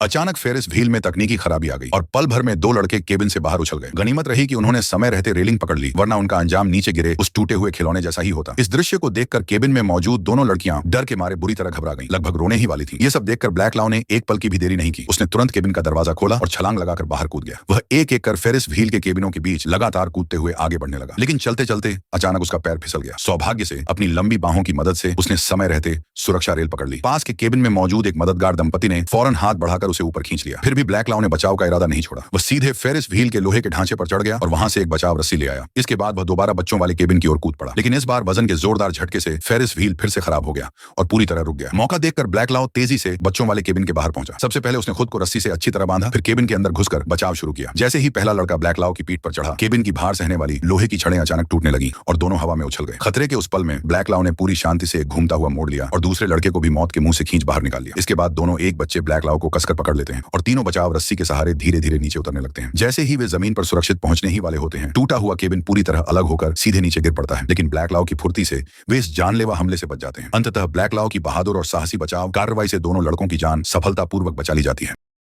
अचानक Ferris wheel में तकनीकी खराबी आ गई और पल भर में दो लड़के केबिन से बाहर उछल गए। गनीमत रही कि उन्होंने समय रहते रेलिंग पकड़ ली, वरना उनका अंजाम नीचे गिरे उस टूटे हुए खिलौने जैसा ही होता। इस दृश्य को देखकर केबिन में मौजूद दोनों लड़कियां डर के मारे बुरी तरह घबरा गईं, लगभग रोने ही वाली थी। ये सब देखकर ब्लैक क्लाउन ने एक पल की भी देरी नहीं की। उसने तुरंत केबिन का दरवाजा खोला और छलांग लगाकर बाहर कूद गया। वह एक एक कर फेरिस व्हील के केबिनों के बीच लगातार कूदते हुए आगे बढ़ने लगा, लेकिन चलते चलते अचानक उसका पैर फिसल गया। सौभाग्य से अपनी लंबी बाहों की मदद से उसने समय रहते सुरक्षा रेल पकड़ ली। पास के केबिन में मौजूद एक मददगार दंपति ने फौरन हाथ बढ़ाकर उसे ऊपर खींच लिया। फिर भी ब्लैक क्लाउन ने बचाव का इरादा नहीं छोड़ा। वह सीधे फेरिस व्हील के लोहे के ढांचे पर चढ़ गया और वहां से एक बचाव रस्सी ले आया। इसके बाद वह दोबारा बच्चों वाले केबिन की ओर कूद पड़ा, लेकिन इस बार वजन के जोरदार झटके से फेरिस व्हील फिर से खराब हो गया और पूरी तरह रुक गया। मौका देखकर ब्लैक क्लाउन तेजी से बच्चों वाले केबिन के बाहर पहुंचा। सबसे पहले उसने खुद को रस्सी से अच्छी तरह बांधा, फिर केबिन के अंदर घुसकर बचाव शुरू किया। जैसे ही पहला लड़का ब्लैक क्लाउन की पीठ पर चढ़ा, केबिन की भार सहने वाली लोहे की छड़ें अचानक टूटने लगी और दोनों हवा में उछल गए। खतरे के उस पल में ब्लैक क्लाउन ने पूरी शांति से घूमता हुआ मोड़ लिया और दूसरे लड़के को भी मौत के मुंह से खींच बाहर निकाल लिया। इसके बाद दोनों एक बच्चे ब्लैक क्लाउन को कसकर पकड़ लेते हैं और तीनों बचाव रस्सी के सहारे धीरे धीरे नीचे उतरने लगते हैं। जैसे ही वे जमीन पर सुरक्षित पहुंचने ही वाले होते हैं, टूटा हुआ केबिन पूरी तरह अलग होकर सीधे नीचे गिर पड़ता है, लेकिन ब्लैक क्लाउन की फुर्ती से वे इस जानलेवा हमले से बच जाते हैं। अंततः ब्लैक क्लाउन की बहादुर और साहसी बचाव कार्रवाई से दोनों लड़कों की जान सफलतापूर्वक बचा ली जाती है।